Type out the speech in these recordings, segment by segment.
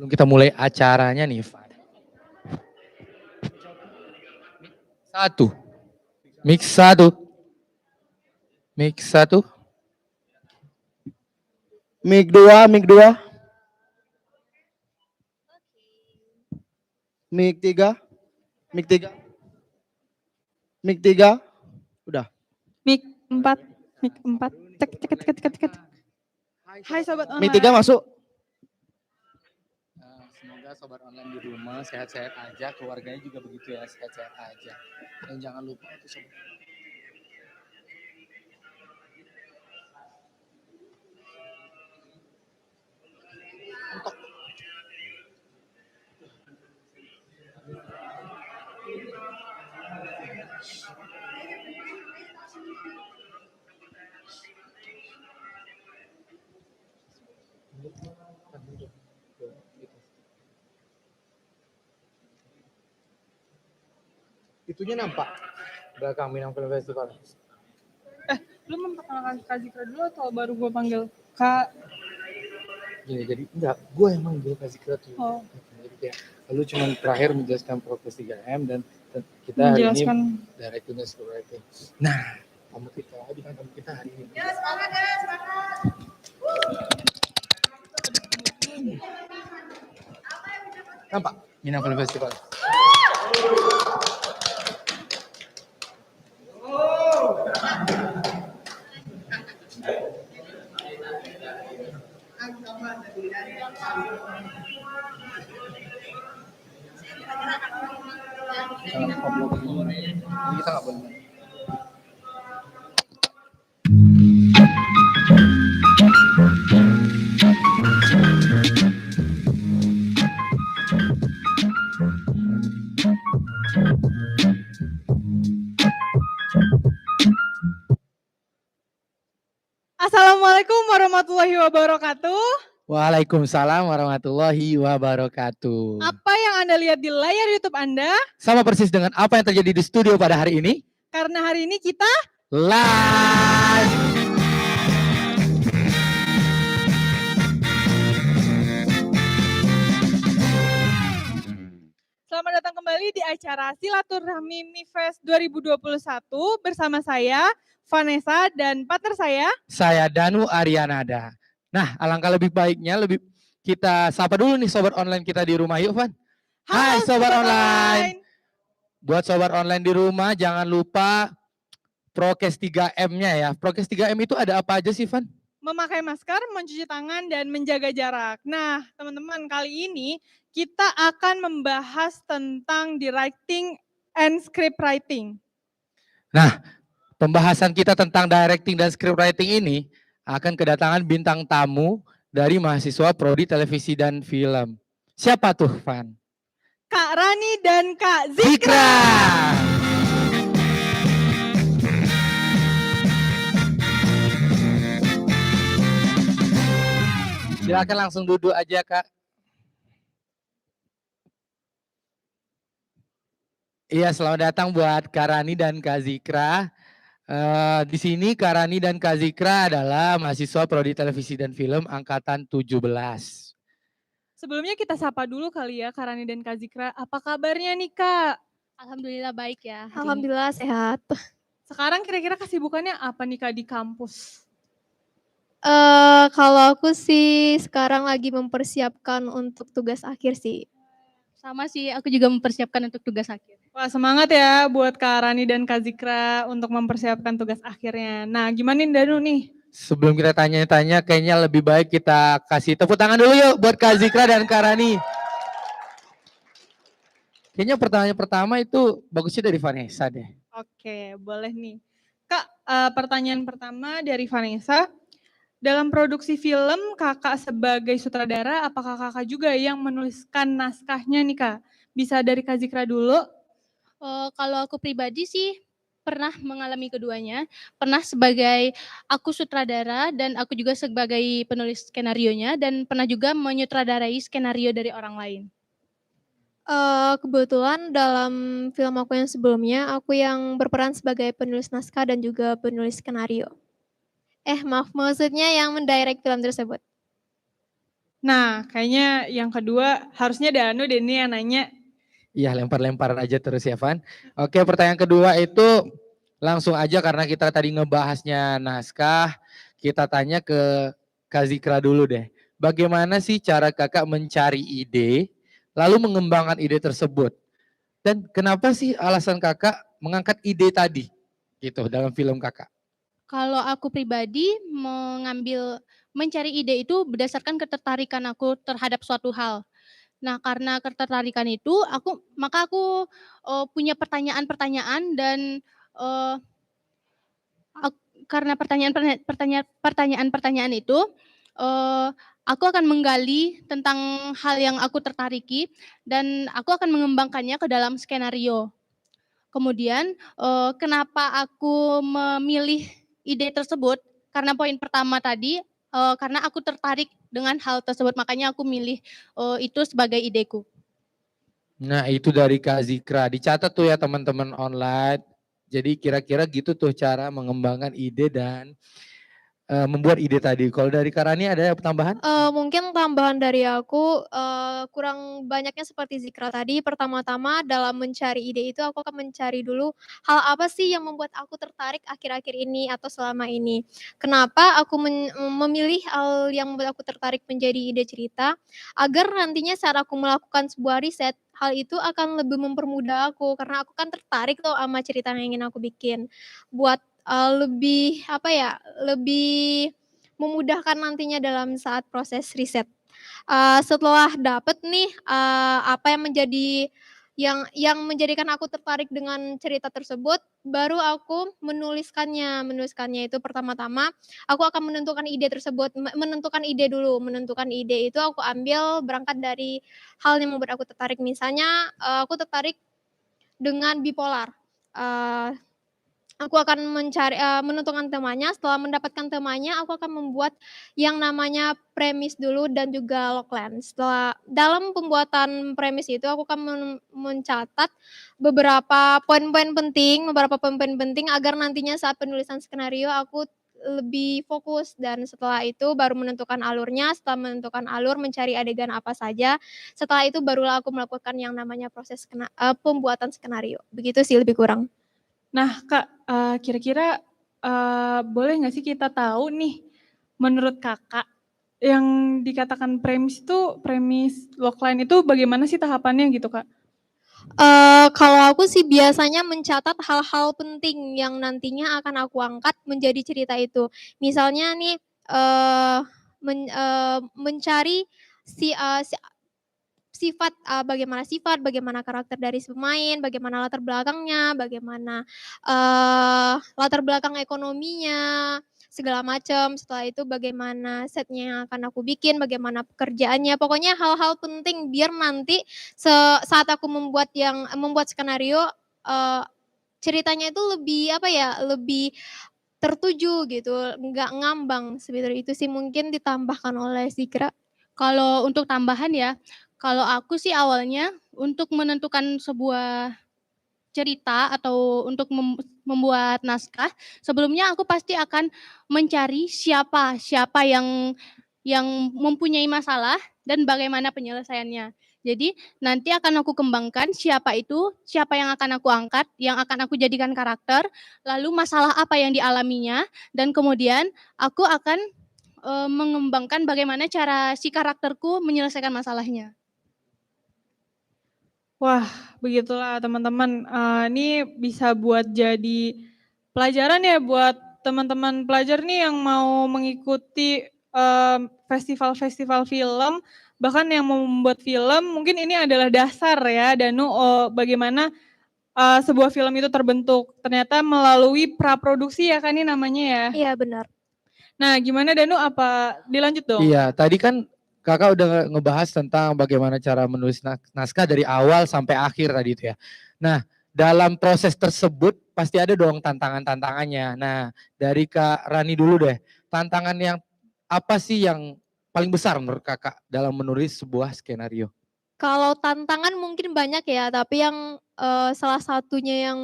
Sebelum kita mulai acaranya nih, Van. Satu, mix satu, mix satu, Mic 2, mic 2. Mic 3. Mic 3. Mic 3. Udah. Mic 4. Mic 4. Cek cek cek cek cek. Hai sobat Mic online. 3 masuk. Semoga sobat online di rumah sehat-sehat aja, keluarganya juga begitu ya, sehat-sehat aja. Dan jangan lupa itu sobat. Itunya nampak belakang Minang Film Festival. Lu memperkenalkan Kak Zikra dulu atau baru gue panggil Kak? Gini, jadi enggak, gue yang manggil Kak Zikra tuh. Oh. Jadi kayak lu cuma terakhir menjelaskan prokes 3M dan kita hari ini directing dan scriptwriting. Nah, tamu kita, bintang tamu kita hari ini. Ya, semangat ya, semangat. Nampak Minang Film Festival. Jangan ngobrol dulu. Ini kita nggak boleh. Assalamualaikum warahmatullahi wabarakatuh. Waalaikumsalam warahmatullahi wabarakatuh. Apa yang Anda lihat di layar YouTube Anda? Sama persis dengan apa yang terjadi di studio pada hari ini. Karena hari ini kita Live. selamat datang kembali di acara Silaturahmi MIFest 2021 bersama saya, Vanessa, dan partner Saya Danu Arianada. Nah, alangkah lebih baiknya kita sapa dulu nih sobat online kita di rumah, yuk Van. Hai sobat online. Buat sobat online di rumah jangan lupa prokes 3M-nya ya. Prokes 3M itu ada apa aja sih, Van? Memakai masker, mencuci tangan, dan menjaga jarak. Nah, teman-teman, kali ini kita akan membahas tentang directing and script writing. Nah, pembahasan kita tentang directing dan script writing ini akan kedatangan bintang tamu dari mahasiswa Prodi Televisi dan Film. Siapa tuh, Van? Kak Rani dan Kak Zikra. Silakan langsung duduk aja, Kak. Iya, selamat datang buat Kak Rani dan Kak Zikra. Di sini Kak Rani dan Kak Zikra adalah mahasiswa Prodi Televisi dan Film angkatan 17. Sebelumnya kita sapa dulu kali ya Kak Rani dan Kak Zikra. Apa kabarnya nih Kak? Alhamdulillah baik ya. Alhamdulillah sehat. Sekarang kira-kira kesibukannya apa nih Kak di kampus? Kalau aku sih sekarang lagi mempersiapkan untuk tugas akhir sih. Sama sih, aku juga mempersiapkan untuk tugas akhir. Wah, semangat ya buat Kak Rani dan Kak Zikra untuk mempersiapkan tugas akhirnya. Nah, gimana nih Danu nih? Sebelum kita tanya-tanya, kayaknya lebih baik kita kasih tepuk tangan dulu yuk buat Kak Zikra dan Kak Rani. Kayaknya pertanyaan pertama itu bagusnya dari Vanessa deh. Oke, boleh nih. Kak, pertanyaan pertama dari Vanessa. Dalam produksi film, kakak sebagai sutradara, apakah kakak juga yang menuliskan naskahnya nih Kak? Bisa dari Kak Zikra dulu. Kalau aku pribadi sih pernah mengalami keduanya. Pernah sebagai aku sutradara dan aku juga sebagai penulis skenarionya dan pernah juga menyutradarai skenario dari orang lain. Kebetulan dalam film aku yang sebelumnya, aku yang berperan sebagai penulis naskah dan juga penulis skenario. Maksudnya yang mendirect film tersebut. Nah, kayaknya yang kedua harusnya Danu deh nih yang nanya. Iya, lempar-lemparan aja terus ya, Van. Oke, pertanyaan kedua itu langsung aja karena kita tadi ngebahasnya naskah, kita tanya ke Kak Zikra dulu deh. Bagaimana sih cara kakak mencari ide, lalu mengembangkan ide tersebut? Dan kenapa sih alasan kakak mengangkat ide tadi gitu dalam film kakak? Kalau aku pribadi mencari ide itu berdasarkan ketertarikan aku terhadap suatu hal. Nah, karena ketertarikan itu maka aku punya pertanyaan-pertanyaan dan, eee, ak karena pertanyaan-pertanyaan itu, eee, aku akan menggali tentang hal yang aku tertariki dan aku akan mengembangkannya ke dalam skenario. Kemudian, kenapa aku memilih ide tersebut, karena poin pertama tadi, karena aku tertarik dengan hal tersebut, makanya aku milih, itu sebagai ideku. Nah itu dari Kak Zikra, dicatat tuh ya teman-teman online. Jadi kira-kira gitu tuh cara mengembangkan ide dan membuat ide tadi. Kalau dari Kak Rani ada tambahan? Mungkin tambahan dari aku, kurang banyaknya seperti Zikra tadi, pertama-tama dalam mencari ide itu aku akan mencari dulu hal apa sih yang membuat aku tertarik akhir-akhir ini atau selama ini. Kenapa aku memilih hal yang membuat aku tertarik menjadi ide cerita, agar nantinya saat aku melakukan sebuah riset, hal itu akan lebih mempermudah aku, karena aku kan tertarik tuh sama cerita yang ingin aku bikin. Buat, lebih apa ya, lebih memudahkan nantinya dalam saat proses riset. Setelah dapet nih, apa yang menjadikan aku tertarik dengan cerita tersebut, baru aku menuliskannya. Menuliskannya itu pertama-tama, aku akan menentukan ide tersebut, menentukan ide dulu. Menentukan ide itu aku ambil berangkat dari hal yang membuat aku tertarik. Misalnya, aku tertarik dengan bipolar. Eee Aku akan menentukan temanya, setelah mendapatkan temanya, aku akan membuat yang namanya premis dulu dan juga logline. Dalam pembuatan premis itu aku akan mencatat beberapa poin-poin penting agar nantinya saat penulisan skenario aku lebih fokus dan setelah itu baru menentukan alurnya, setelah menentukan alur mencari adegan apa saja, setelah itu barulah aku melakukan yang namanya proses pembuatan skenario, begitu sih lebih kurang. Nah Kak, kira-kira, boleh nggak sih kita tahu nih, menurut Kakak, yang dikatakan premis itu, premis logline itu bagaimana sih tahapannya gitu Kak? Kalau aku sih biasanya mencatat hal-hal penting yang nantinya akan aku angkat menjadi cerita itu. Misalnya nih, mencari si eee, si bagaimana sifat, bagaimana karakter dari si pemain, bagaimana latar belakangnya, bagaimana, latar belakang ekonominya, segala macam. Setelah itu bagaimana setnya yang akan aku bikin, bagaimana pekerjaannya, pokoknya hal-hal penting biar nanti saat aku membuat skenario, eee, ceritanya itu lebih, apa ya, lebih tertuju gitu, nggak ngambang. Seperti itu sih mungkin ditambahkan oleh Zikra. Kalau untuk tambahan ya, kalau aku sih awalnya untuk menentukan sebuah cerita atau untuk membuat naskah, sebelumnya aku pasti akan mencari siapa siapa yang mempunyai masalah dan bagaimana penyelesaiannya. Jadi nanti akan aku kembangkan siapa itu, siapa yang akan aku angkat, yang akan aku jadikan karakter, lalu masalah apa yang dialaminya, dan kemudian aku akan, mengembangkan bagaimana cara si karakterku menyelesaikan masalahnya. Wah, begitulah teman-teman, ini bisa buat jadi pelajaran ya buat teman-teman pelajar nih yang mau mengikuti, festival-festival film, bahkan yang mau membuat film, mungkin ini adalah dasar ya Danu, bagaimana, sebuah film itu terbentuk. Ternyata melalui praproduksi ya kan ini namanya ya? Iya benar. Nah gimana Danu, apa dilanjut dong? Iya, tadi kan kakak udah ngebahas tentang bagaimana cara menulis naskah dari awal sampai akhir tadi itu ya. Nah, dalam proses tersebut pasti ada dong tantangan-tantangannya. Nah, dari Kak Rani dulu deh, tantangan yang apa sih yang paling besar menurut kakak dalam menulis sebuah skenario? Kalau tantangan mungkin banyak ya, tapi yang, salah satunya yang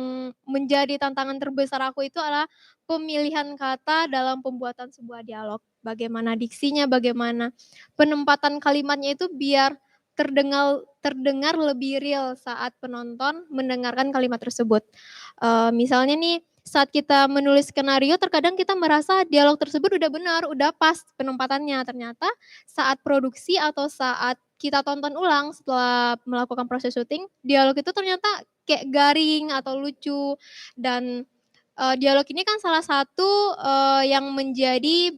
menjadi tantangan terbesar aku itu adalah pemilihan kata dalam pembuatan sebuah dialog. bagaimana diksinya, bagaimana penempatan kalimatnya itu biar terdengar lebih real saat penonton mendengarkan kalimat tersebut. Misalnya nih, saat kita menulis skenario terkadang kita merasa dialog tersebut udah benar, udah pas penempatannya. Ternyata saat produksi atau saat kita tonton ulang setelah melakukan proses syuting, dialog itu ternyata kayak garing atau lucu. Dan dialog ini kan salah satu yang menjadi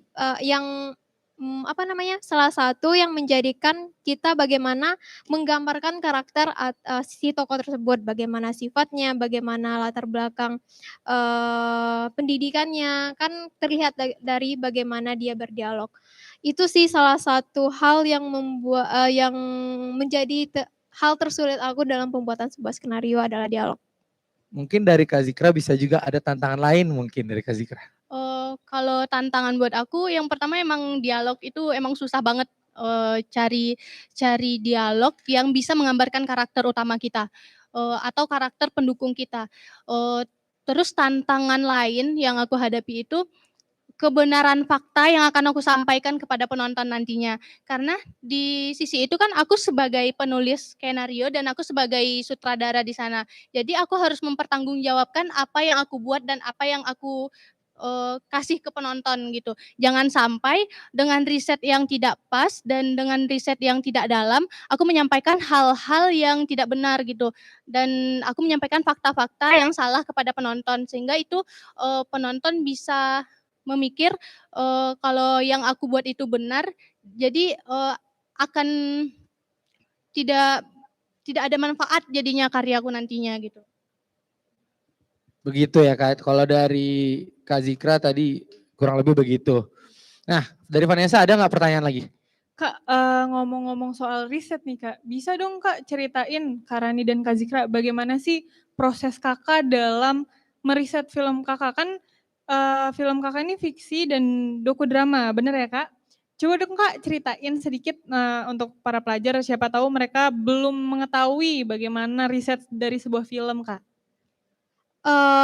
salah satu yang menjadikan kita bagaimana menggambarkan karakter si tokoh tersebut, bagaimana sifatnya, bagaimana latar belakang pendidikannya, kan terlihat dari bagaimana dia berdialog. Itu sih salah satu hal yang yang menjadi hal tersulit aku dalam pembuatan sebuah skenario adalah dialog. Mungkin dari Kak Zikra bisa juga ada tantangan lain mungkin dari Kak Zikra. Kalau tantangan buat aku yang pertama emang dialog itu emang susah banget, cari dialog yang bisa menggambarkan karakter utama kita, atau karakter pendukung kita. Terus tantangan lain yang aku hadapi itu kebenaran fakta yang akan aku sampaikan kepada penonton nantinya. Karena di sisi itu kan aku sebagai penulis skenario dan aku sebagai sutradara di sana. Jadi aku harus mempertanggungjawabkan apa yang aku buat dan apa yang aku kasih ke penonton gitu. Jangan sampai dengan riset yang tidak pas dan dengan riset yang tidak dalam, aku menyampaikan hal-hal yang tidak benar gitu. Dan aku menyampaikan fakta-fakta yang salah kepada penonton sehingga itu penonton bisa memikir kalau yang aku buat itu benar, jadi akan tidak ada manfaat jadinya karyaku nantinya gitu. Begitu ya Kak, kalau dari Kak Zikra tadi kurang lebih begitu. Nah dari Vanessa ada nggak pertanyaan lagi? Kak, ngomong-ngomong soal riset nih Kak, bisa dong Kak ceritain Kak Rani dan Kak Zikra bagaimana sih proses Kakak dalam meriset film Kakak? Kan film Kakak ini fiksi dan dokudrama, bener ya Kak? Coba dong Kak ceritain sedikit untuk para pelajar, siapa tahu mereka belum mengetahui bagaimana riset dari sebuah film Kak.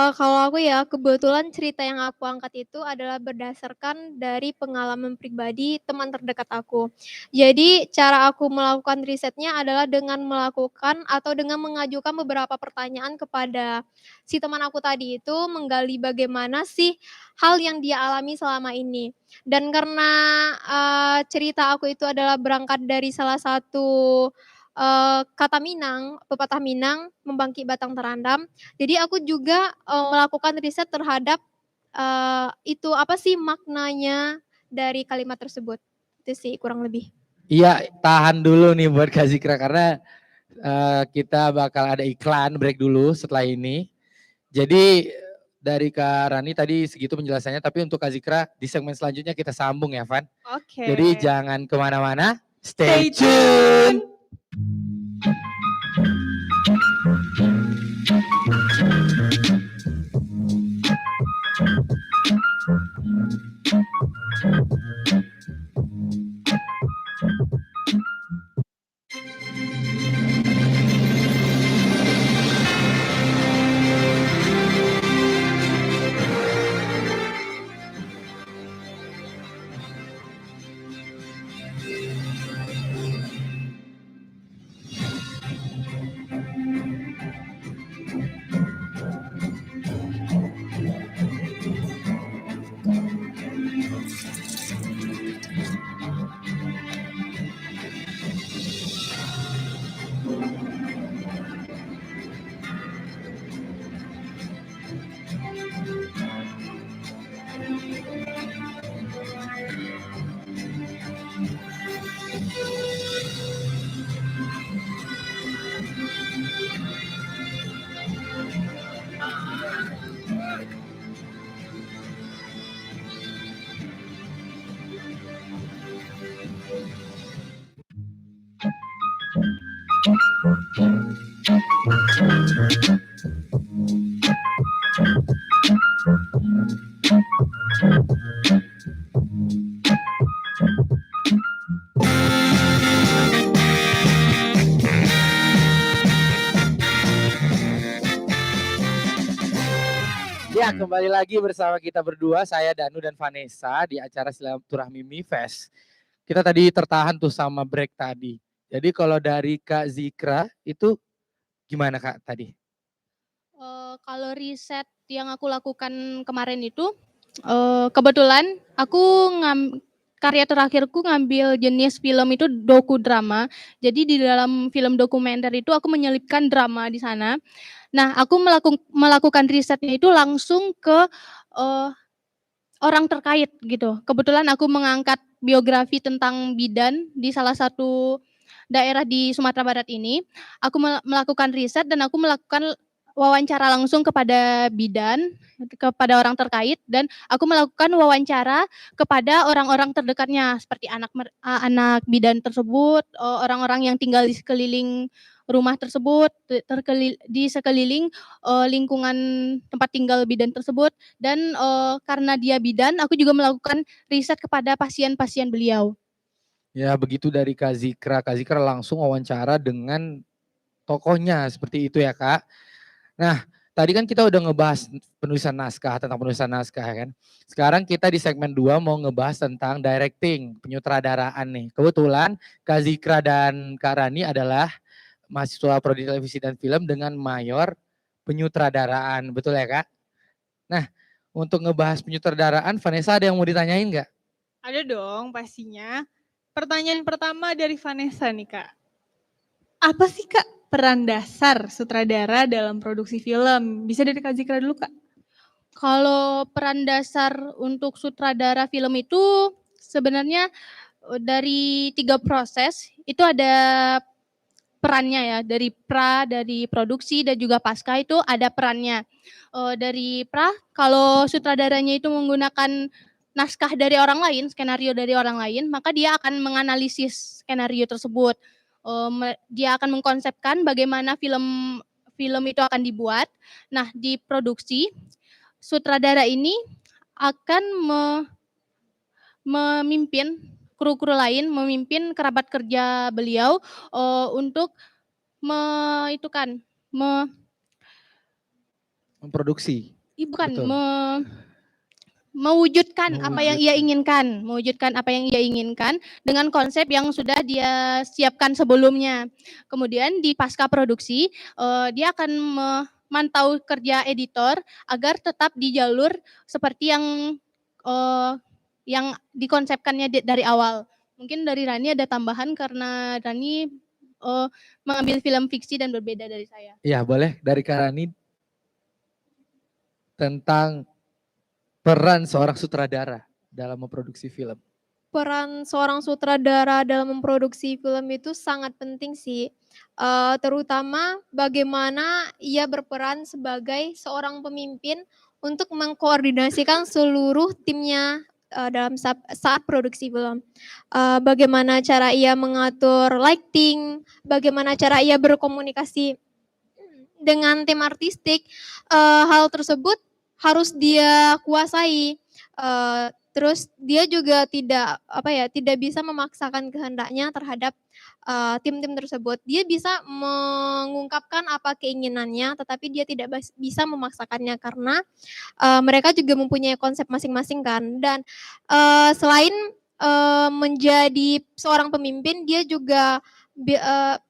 Kalau aku ya, kebetulan cerita yang aku angkat itu adalah berdasarkan dari pengalaman pribadi teman terdekat aku. Jadi cara aku melakukan risetnya adalah dengan melakukan atau dengan mengajukan beberapa pertanyaan kepada si teman aku tadi itu, menggali bagaimana sih hal yang dia alami selama ini. Dan karena cerita aku itu adalah berangkat dari salah satu kata Minang, pepatah Minang, "Membangkit batang terandam." Jadi aku juga melakukan riset terhadap itu apa sih maknanya dari kalimat tersebut. Itu sih kurang lebih. Iya, tahan dulu nih buat Kak Zikra karena kita bakal ada iklan, break dulu setelah ini. Jadi dari Kak Rani tadi segitu penjelasannya, tapi untuk Kak Zikra di segmen selanjutnya kita sambung ya Van. Oke. Jadi jangan kemana-mana, Stay stay tune. tune. Iya, kembali lagi bersama kita berdua, saya Danu dan Vanessa di acara Silaturahmi Mifest. Kita tadi tertahan tuh sama break tadi. Jadi kalau dari Kak Zikra itu gimana Kak tadi? Kalau riset yang aku lakukan kemarin itu, kebetulan aku karya terakhirku ngambil jenis film itu dokudrama. Jadi di dalam film dokumenter itu aku menyelipkan drama di sana. Nah, aku melakukan risetnya itu langsung ke, orang terkait gitu. Kebetulan aku mengangkat biografi tentang bidan di salah satu daerah di Sumatera Barat ini. Aku melakukan riset dan aku melakukan wawancara langsung kepada bidan, kepada orang terkait, dan aku melakukan wawancara kepada orang-orang terdekatnya seperti anak bidan tersebut, orang-orang yang tinggal di sekeliling rumah tersebut, di sekeliling, lingkungan tempat tinggal bidan tersebut, dan, karena dia bidan, aku juga melakukan riset kepada pasien-pasien beliau. Ya begitu dari Kak Zikra. Kak Zikra langsung wawancara dengan tokohnya seperti itu ya Kak. Nah tadi kan kita udah ngebahas penulisan naskah, tentang penulisan naskah kan. Sekarang kita di segmen 2 mau ngebahas tentang directing, penyutradaraan nih. Kebetulan Kak Zikra dan Kak Rani adalah mahasiswa prodi televisi dan film dengan mayor penyutradaraan, betul ya Kak? Nah untuk ngebahas penyutradaraan, Vanessa ada yang mau ditanyain nggak? Ada dong pastinya. Pertanyaan pertama dari Vanessa nih Kak. Apa sih Kak peran dasar sutradara dalam produksi film? Bisa dari Kak Zikra dulu Kak. Kalau peran dasar untuk sutradara film itu sebenarnya, dari 3 proses, itu ada perannya ya, dari produksi dan juga pasca itu ada perannya. Dari kalau sutradaranya itu menggunakan naskah dari orang lain, skenario dari orang lain, maka dia akan menganalisis skenario tersebut. Dia akan mengkonsepkan bagaimana film itu akan dibuat. Nah, di produksi, sutradara ini akan memimpin kru-kru lain, memimpin kerabat kerja beliau, untuk itu kan, Memproduksi, bukan, betul. mewujudkan apa yang ia inginkan, dengan konsep yang sudah dia siapkan sebelumnya. Kemudian di pasca produksi, dia akan memantau kerja editor agar tetap di jalur seperti yang dikonsepkannya dari awal. Mungkin dari Rani ada tambahan karena Rani, mengambil film fiksi dan berbeda dari saya. Iya boleh dari Kak Rani tentang peran seorang sutradara dalam memproduksi film. Peran seorang sutradara dalam memproduksi film itu sangat penting sih, terutama bagaimana ia berperan sebagai seorang pemimpin untuk mengkoordinasikan seluruh timnya, dalam saat produksi film. Bagaimana cara ia mengatur lighting, bagaimana cara ia berkomunikasi dengan tim artistik, hal tersebut harus dia kuasai. Terus dia juga tidak bisa memaksakan kehendaknya terhadap, tim-tim tersebut. Dia bisa mengungkapkan apa keinginannya, tetapi dia tidak bisa memaksakannya karena, mereka juga mempunyai konsep masing-masing kan. Dan, selain, menjadi seorang pemimpin, dia juga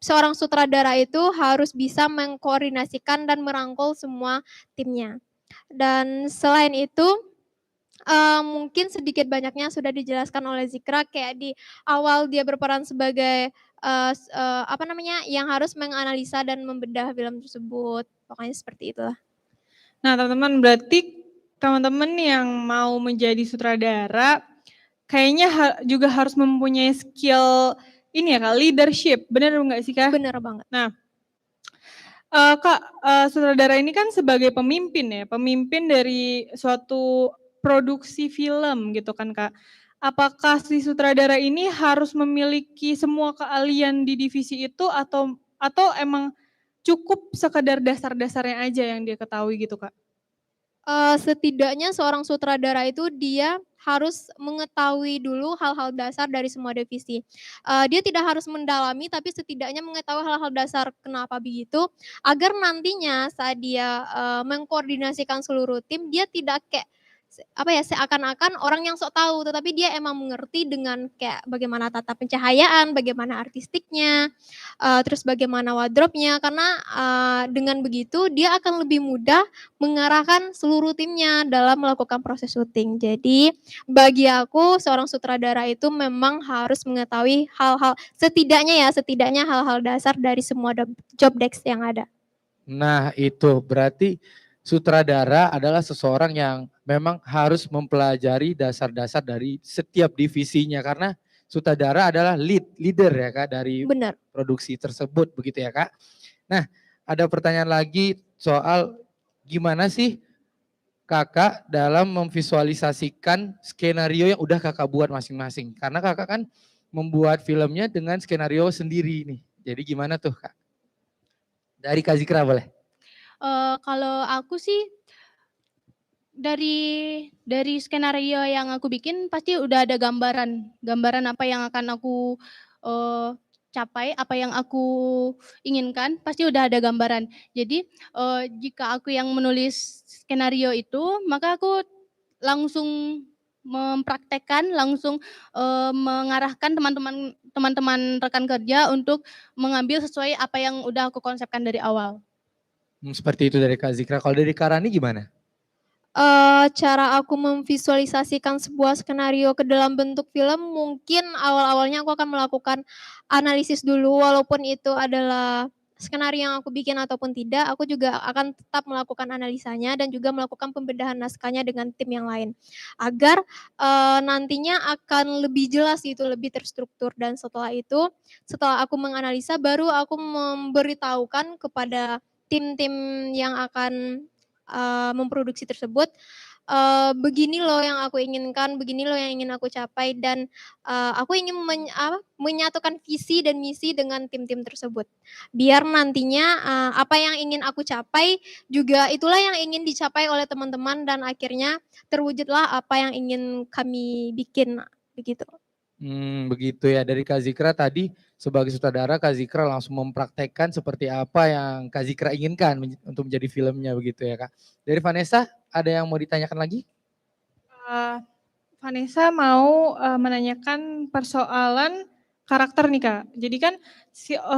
seorang sutradara itu harus bisa mengkoordinasikan dan merangkul semua timnya. Dan selain itu, mungkin sedikit banyaknya sudah dijelaskan oleh Zikra, kayak di awal dia berperan sebagai, yang harus menganalisa dan membedah film tersebut, pokoknya seperti itulah. Nah teman-teman berarti teman-teman yang mau menjadi sutradara kayaknya juga harus mempunyai skill ini ya Kak, leadership, benar nggak sih Kak? Benar banget. Nah, Kak, sutradara ini kan sebagai pemimpin ya, pemimpin dari suatu produksi film gitu kan Kak. Apakah si sutradara ini harus memiliki semua keahlian di divisi itu atau emang cukup sekedar dasar-dasarnya aja yang dia ketahui gitu Kak? Setidaknya seorang sutradara itu dia harus mengetahui dulu hal-hal dasar dari semua divisi. Dia tidak harus mendalami, tapi setidaknya mengetahui hal-hal dasar kenapa begitu, agar nantinya saat dia, mengkoordinasikan seluruh tim, dia tidak kayak seakan-akan orang yang sok tahu, tetapi dia emang mengerti dengan kayak bagaimana tata pencahayaan, bagaimana artistiknya, terus bagaimana wardrobe-nya, karena, dengan begitu dia akan lebih mudah mengarahkan seluruh timnya dalam melakukan proses syuting. Jadi bagi aku seorang sutradara itu memang harus mengetahui setidaknya hal-hal dasar dari semua job desk yang ada. Nah itu berarti sutradara adalah seseorang yang memang harus mempelajari dasar-dasar dari setiap divisinya karena sutradara adalah leader ya Kak dari Benar. produksi tersebut begitu ya Kak. Nah ada pertanyaan lagi soal gimana sih Kakak dalam memvisualisasikan skenario yang udah Kakak buat masing-masing. Karena Kakak kan membuat filmnya dengan skenario sendiri nih. Jadi gimana tuh Kak? Dari Kak Zikra boleh? Kalau aku sih dari skenario yang aku bikin pasti udah ada gambaran apa yang akan aku, capai, apa yang aku inginkan, pasti udah ada gambaran. Jadi, jika aku yang menulis skenario itu, maka aku langsung mempraktekkan, langsung, mengarahkan teman-teman rekan kerja untuk mengambil sesuai apa yang udah aku konsepkan dari awal. Seperti itu dari Kak Zikra. Kalau dari Kak Rani gimana? Cara aku memvisualisasikan sebuah skenario ke dalam bentuk film mungkin awal-awalnya aku akan melakukan analisis dulu walaupun itu adalah skenario yang aku bikin ataupun tidak, aku juga akan tetap melakukan analisanya dan juga melakukan pembedahan naskahnya dengan tim yang lain. Agar, nantinya akan lebih jelas gitu, lebih terstruktur dan setelah itu, setelah aku menganalisa baru aku memberitahukan kepada tim-tim yang akan memproduksi tersebut, begini loh yang aku inginkan, begini loh yang ingin aku capai dan, aku ingin menyatukan visi dan misi dengan tim-tim tersebut. Biar nantinya, apa yang ingin aku capai juga itulah yang ingin dicapai oleh teman-teman dan akhirnya terwujudlah apa yang ingin kami bikin, begitu. Begitu ya. Dari Kak Zikra tadi sebagai sutradara Kak Zikra langsung mempraktekkan seperti apa yang Kak Zikra inginkan untuk menjadi filmnya begitu ya Kak. Dari Vanessa ada yang mau ditanyakan lagi? Vanessa mau menanyakan persoalan karakter nih Kak. Jadi kan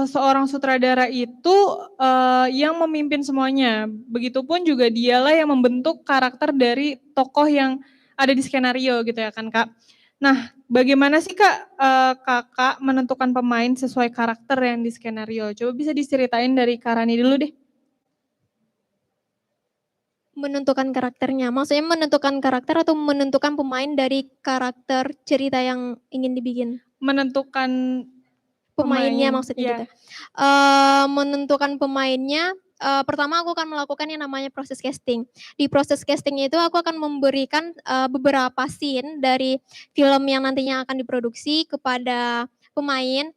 seorang sutradara itu yang memimpin semuanya. Begitupun juga dialah yang membentuk karakter dari tokoh yang ada di skenario gitu ya kan Kak. Nah bagaimana sih Kak Kakak menentukan pemain sesuai karakter yang di skenario? Coba bisa diceritain dari Kak Rani dulu deh. Menentukan karakternya, maksudnya menentukan karakter atau menentukan pemain dari karakter cerita yang ingin dibikin? Menentukan Pemainnya pemain, maksudnya ya. gitu? Menentukan pemainnya, pertama aku akan melakukan yang namanya proses casting. Di proses casting itu aku akan memberikan, beberapa scene dari film yang nantinya akan diproduksi kepada pemain,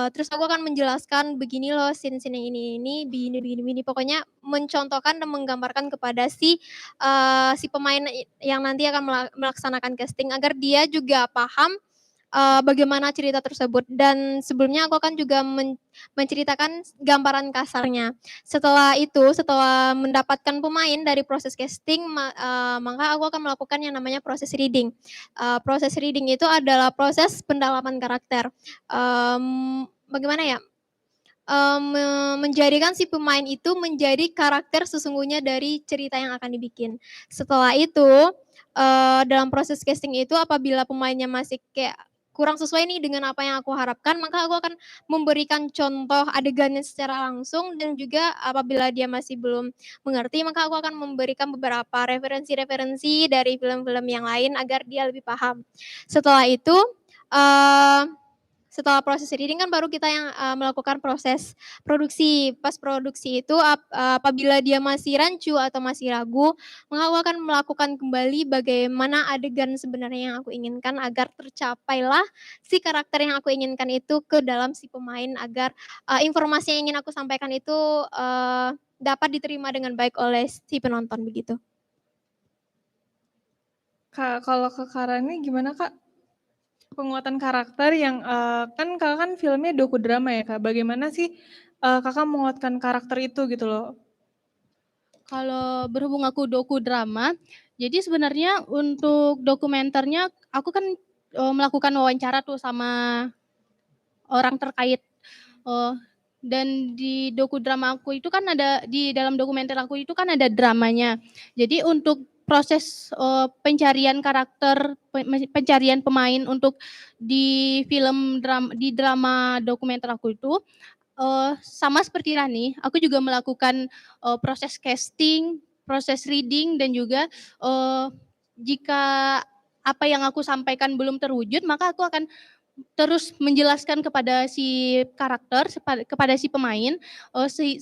terus aku akan menjelaskan, "Begini loh scene-scene yang ini, begini begini begini." Pokoknya mencontohkan dan menggambarkan kepada si pemain yang nanti akan melaksanakan casting agar dia juga paham bagaimana cerita tersebut dan sebelumnya aku akan juga menceritakan gambaran kasarnya. Setelah itu, setelah mendapatkan pemain dari proses casting maka aku akan melakukan yang namanya proses reading. Proses reading itu adalah proses pendalaman karakter. Bagaimana ya, menjadikan si pemain itu menjadi karakter sesungguhnya dari cerita yang akan dibikin. Setelah itu, dalam proses casting itu apabila pemainnya masih kayak kurang sesuai nih dengan apa yang aku harapkan, maka aku akan memberikan contoh adegannya secara langsung dan juga apabila dia masih belum mengerti, maka aku akan memberikan beberapa referensi-referensi dari film-film yang lain agar dia lebih paham. Setelah itu, setelah proses reading kan baru kita yang, melakukan proses produksi. Pas produksi itu apabila dia masih rancu atau masih ragu, maka aku akan melakukan kembali bagaimana adegan sebenarnya yang aku inginkan agar tercapailah si karakter yang aku inginkan itu ke dalam si pemain agar, informasi yang ingin aku sampaikan itu, dapat diterima dengan baik oleh si penonton begitu. Kak, kalau ke Karani gimana Kak? Penguatan karakter yang kan Kakak kan filmnya dokudrama ya Kak. Bagaimana sih Kakak menguatkan karakter itu gitu loh? Kalau berhubung aku dokudrama, jadi sebenarnya untuk dokumenternya aku kan, melakukan wawancara tuh sama orang terkait, eee, dan di dokudrama aku itu kan di dalam dokumenter aku itu kan ada dramanya. Jadi untuk proses, pencarian karakter, pencarian pemain untuk di drama dokumenter aku itu, sama seperti Rani, aku juga melakukan, proses casting, proses reading dan juga, jika apa yang aku sampaikan belum terwujud, maka aku akan terus menjelaskan kepada si karakter, kepada si pemain,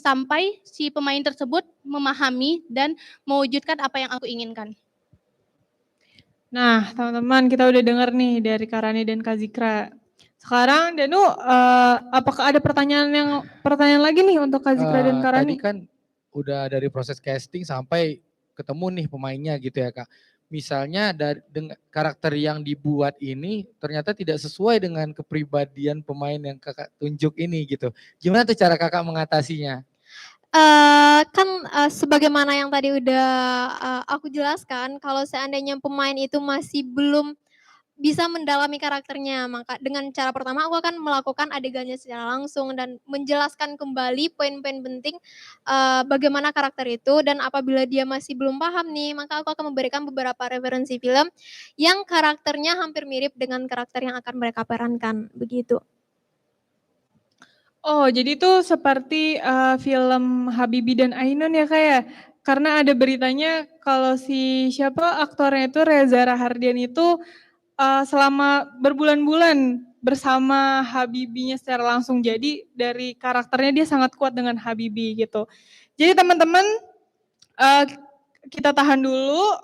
sampai si pemain tersebut memahami dan mewujudkan apa yang aku inginkan. Nah teman-teman kita udah denger nih dari Karani dan Kak Zikra. Sekarang Danu apakah ada pertanyaan lagi nih untuk Kak Zikra dan Tadi Karani? kan udah dari proses casting sampai ketemu nih pemainnya gitu ya Kak. Misalnya karakter yang dibuat ini ternyata tidak sesuai dengan kepribadian pemain yang Kakak tunjuk ini gitu. Gimana tuh cara Kakak mengatasinya? Kan, sebagaimana yang tadi udah, aku jelaskan, kalau seandainya pemain itu masih belum bisa mendalami karakternya, maka dengan cara pertama aku akan melakukan adegannya secara langsung dan menjelaskan kembali poin-poin penting, bagaimana karakter itu dan apabila dia masih belum paham nih, maka aku akan memberikan beberapa referensi film yang karakternya hampir mirip dengan karakter yang akan mereka perankan, begitu. Oh jadi itu seperti film Habibie dan Ainun ya Kak ya? Karena ada beritanya kalau si siapa aktornya itu Reza Rahardian itu selama berbulan-bulan bersama Habibie-nya secara langsung. Jadi dari karakternya dia sangat kuat dengan Habibie gitu. Jadi teman-teman kita tahan dulu,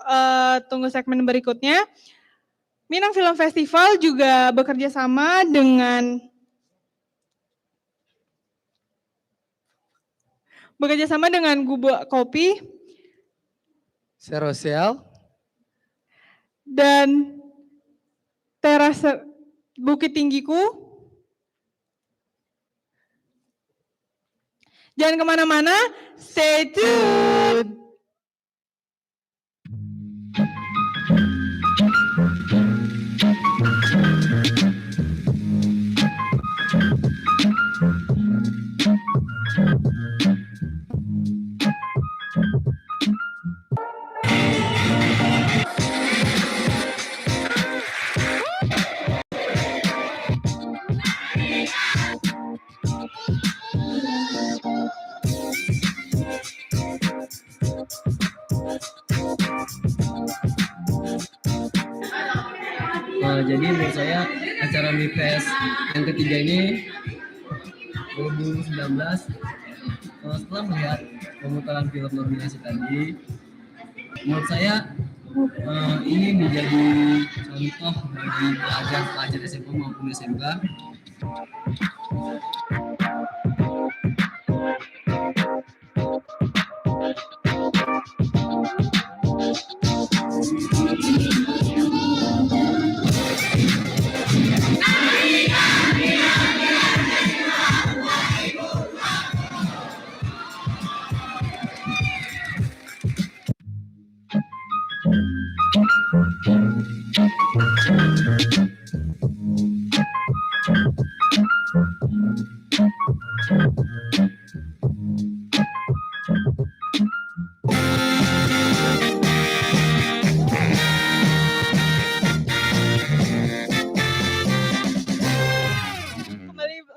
tunggu segmen berikutnya. Minang Film Festival juga bekerja sama dengan Gubuk Kopi Serosial, dan Teras Bukit Tinggiku. Jangan kemana-mana, stay tune. Jadi menurut saya acara MIPES yang ketiga ini 2019 setelah melihat pemutaran film nominasi tadi, menurut saya ini menjadi contoh bagi pelajar SMA maupun SMK.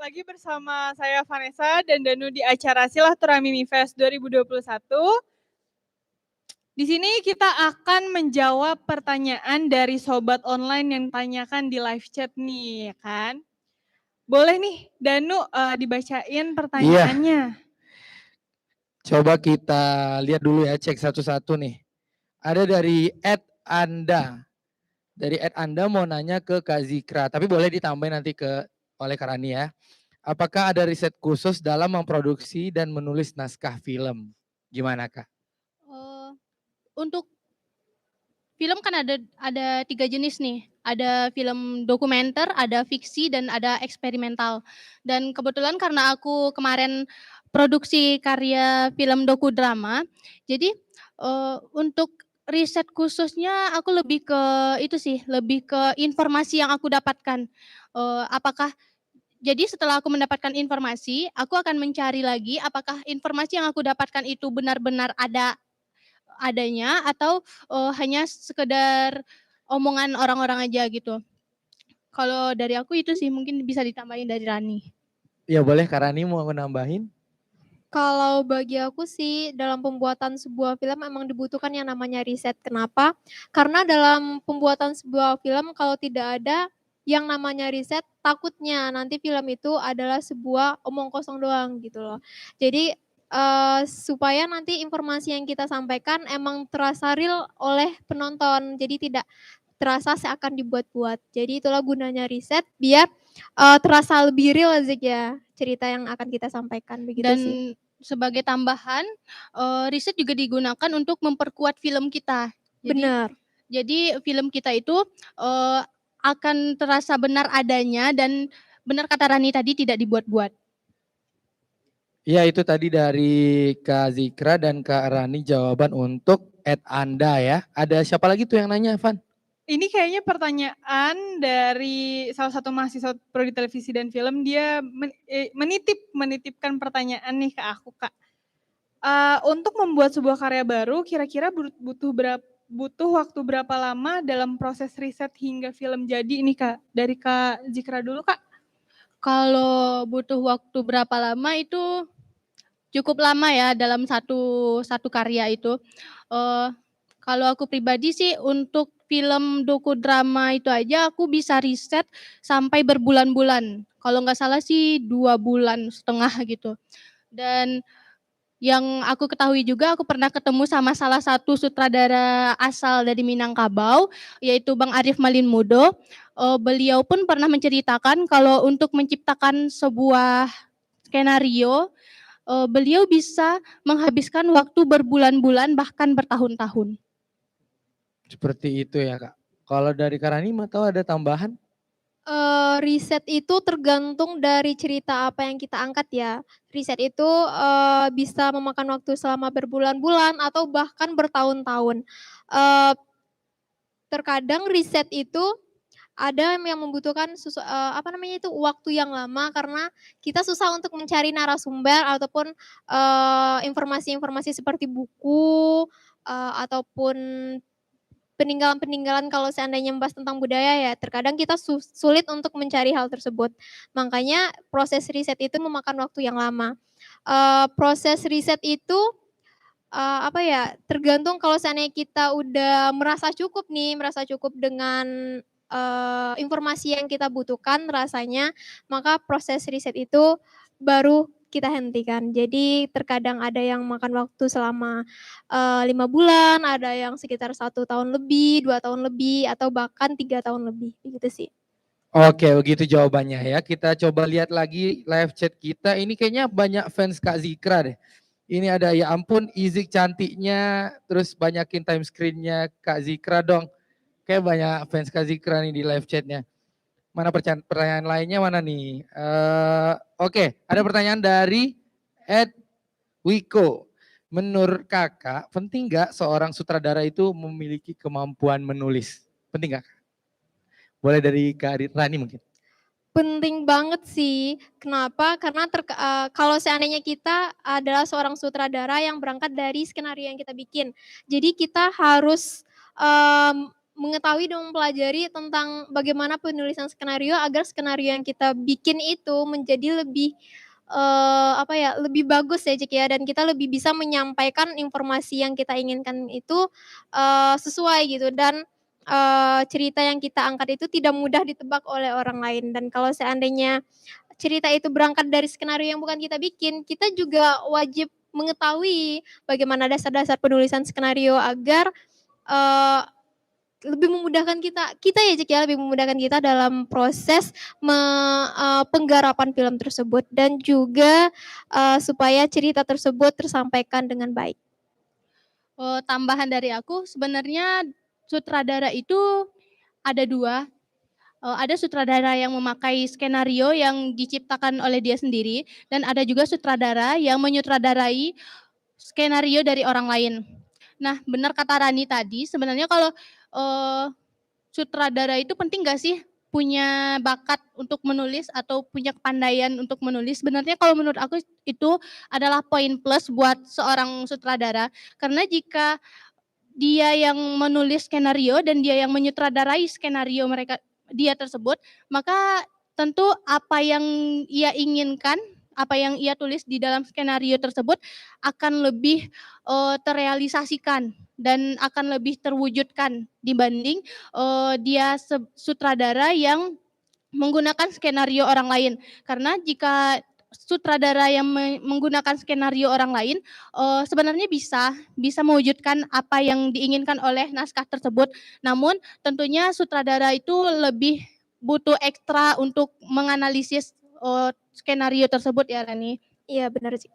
Lagi bersama saya Vanessa dan Danu di acara Silaturahmi MIFES 2021. Di sini kita akan menjawab pertanyaan dari sobat online yang tanyakan di live chat nih, ya kan? Boleh nih, Danu dibacain pertanyaannya. Coba kita lihat dulu ya, cek satu-satu nih. Ada dari @anda. Dari @anda mau nanya ke Kak Zikra, tapi boleh ditambahin nanti oleh Karani ya. Apakah ada riset khusus dalam memproduksi dan menulis naskah film? Gimana Kak? Untuk film kan ada 3 jenis nih. Ada film dokumenter, ada fiksi, dan ada eksperimental. Dan kebetulan karena aku kemarin produksi karya film dokudrama, jadi, untuk riset khususnya aku lebih ke itu sih, lebih ke informasi yang aku dapatkan. Apakah jadi setelah aku mendapatkan informasi, aku akan mencari lagi apakah informasi yang aku dapatkan itu benar-benar adanya atau, hanya sekedar omongan orang-orang aja gitu. Kalau dari aku itu sih, mungkin bisa ditambahin dari Rani. Ya boleh Kak Rani mau nambahin? Kalau bagi aku sih dalam pembuatan sebuah film memang dibutuhkan yang namanya riset. Kenapa? Karena dalam pembuatan sebuah film kalau tidak ada yang namanya riset, takutnya nanti film itu adalah sebuah omong kosong doang gitu loh. Jadi, supaya nanti informasi yang kita sampaikan emang terasa real oleh penonton. Jadi tidak terasa seakan dibuat-buat. Jadi itulah gunanya riset biar, terasa lebih real Zik ya, cerita yang akan kita sampaikan, begitu Dan sih. sebagai tambahan, riset juga digunakan untuk memperkuat film kita. Benar. Jadi film kita itu, akan terasa benar adanya dan benar kata Rani tadi, tidak dibuat-buat. Ya itu tadi dari Kak Zikra dan Kak Rani jawaban untuk Anda ya. Ada siapa lagi tuh yang nanya, Van? Ini kayaknya pertanyaan dari salah satu mahasiswa prodi televisi dan film, dia menitipkan pertanyaan nih ke aku, Kak. Untuk membuat sebuah karya baru kira-kira butuh waktu berapa lama dalam proses riset hingga film jadi nih, Kak? Dari Kak Zikra dulu, Kak. Kalau butuh waktu berapa lama itu cukup lama ya dalam satu karya itu. Kalau aku pribadi sih untuk film dokudrama itu aja aku bisa riset sampai berbulan-bulan. Kalau nggak salah sih 2,5 bulan gitu. Dan yang aku ketahui juga aku pernah ketemu sama salah satu sutradara asal dari Minangkabau, yaitu Bang Arif Malinmudo. Beliau pun pernah menceritakan kalau untuk menciptakan sebuah skenario, beliau bisa menghabiskan waktu berbulan-bulan bahkan bertahun-tahun. Seperti itu ya Kak. Kalau dari Kak Rani mau tahu ada tambahan? Riset itu tergantung dari cerita apa yang kita angkat ya. Riset itu, bisa memakan waktu selama berbulan-bulan atau bahkan bertahun-tahun. Terkadang riset itu ada yang membutuhkan waktu yang lama karena kita susah untuk mencari narasumber ataupun, informasi-informasi seperti buku, ataupun peninggalan-peninggalan kalau seandainya membahas tentang budaya ya, terkadang kita sulit untuk mencari hal tersebut. Makanya proses riset itu memakan waktu yang lama. Proses riset itu, tergantung kalau seandainya kita udah merasa cukup nih, merasa cukup dengan, informasi yang kita butuhkan rasanya, maka proses riset itu baru kita hentikan. Jadi terkadang ada yang makan waktu selama, 5 bulan, ada yang sekitar 1 tahun lebih, 2 tahun lebih, atau bahkan 3 tahun lebih, begitu sih. Oke, begitu jawabannya ya. Kita coba lihat lagi live chat kita. Ini kayaknya banyak fans Kak Zikra deh. Ini ada ya ampun Izik cantiknya, terus banyakin time screen-nya Kak Zikra dong. Kayak banyak fans Kak Zikra nih di live chatnya. Mana pertanyaan lainnya mana nih? Oke, ada pertanyaan dari Ed Wiko. Menurut kakak, penting nggak seorang sutradara itu memiliki kemampuan menulis? Penting nggak? Boleh dari Kak Rani mungkin. Penting banget sih. Kenapa? Karena kalau seandainya kita adalah seorang sutradara yang berangkat dari skenario yang kita bikin. Jadi kita harus, mengetahui dan mempelajari tentang bagaimana penulisan skenario agar skenario yang kita bikin itu menjadi lebih, lebih bagus ya Cik ya, dan kita lebih bisa menyampaikan informasi yang kita inginkan itu, sesuai gitu dan cerita yang kita angkat itu tidak mudah ditebak oleh orang lain dan kalau seandainya cerita itu berangkat dari skenario yang bukan kita bikin, kita juga wajib mengetahui bagaimana dasar-dasar penulisan skenario agar, eee, lebih memudahkan kita ya Cik ya, lebih memudahkan kita dalam proses penggarapan film tersebut dan juga, supaya cerita tersebut tersampaikan dengan baik. Tambahan dari aku sebenarnya sutradara itu ada dua. Ada sutradara yang memakai skenario yang diciptakan oleh dia sendiri, dan ada juga sutradara yang menyutradarai skenario dari orang lain. Nah, benar kata Rani tadi, sebenarnya kalau sutradara itu penting nggak sih punya bakat untuk menulis atau punya kepandaian untuk menulis? Sebenarnya kalau menurut aku itu adalah poin plus buat seorang sutradara, karena jika dia yang menulis skenario dan dia yang menyutradarai skenario dia tersebut, maka tentu apa yang ia inginkan, apa yang ia tulis di dalam skenario tersebut akan lebih terrealisasikan dan akan lebih terwujudkan dibanding dia sutradara yang menggunakan skenario orang lain. Karena jika sutradara yang menggunakan skenario orang lain sebenarnya bisa mewujudkan apa yang diinginkan oleh naskah tersebut. Namun tentunya sutradara itu lebih butuh ekstra untuk menganalisis skenario tersebut ya Rani. Iya benar sih.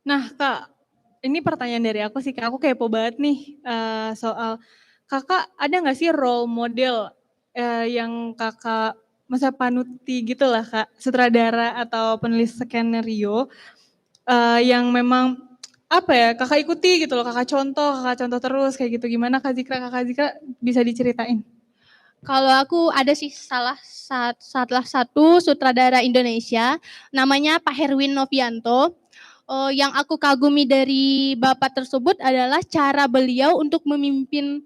Nah Kak, ini pertanyaan dari aku sih Kak, aku kepo banget nih soal Kakak ada nggak sih role model yang Kakak masa panuti gitu lah Kak, sutradara atau penulis skenario yang memang apa ya Kakak ikuti gitu loh, Kakak contoh terus kayak gitu. Gimana Kak Zikra bisa diceritain? Kalau aku ada sih salah satu sutradara Indonesia, namanya Pak Herwin Novianto. Yang aku kagumi dari Bapak tersebut adalah cara beliau untuk memimpin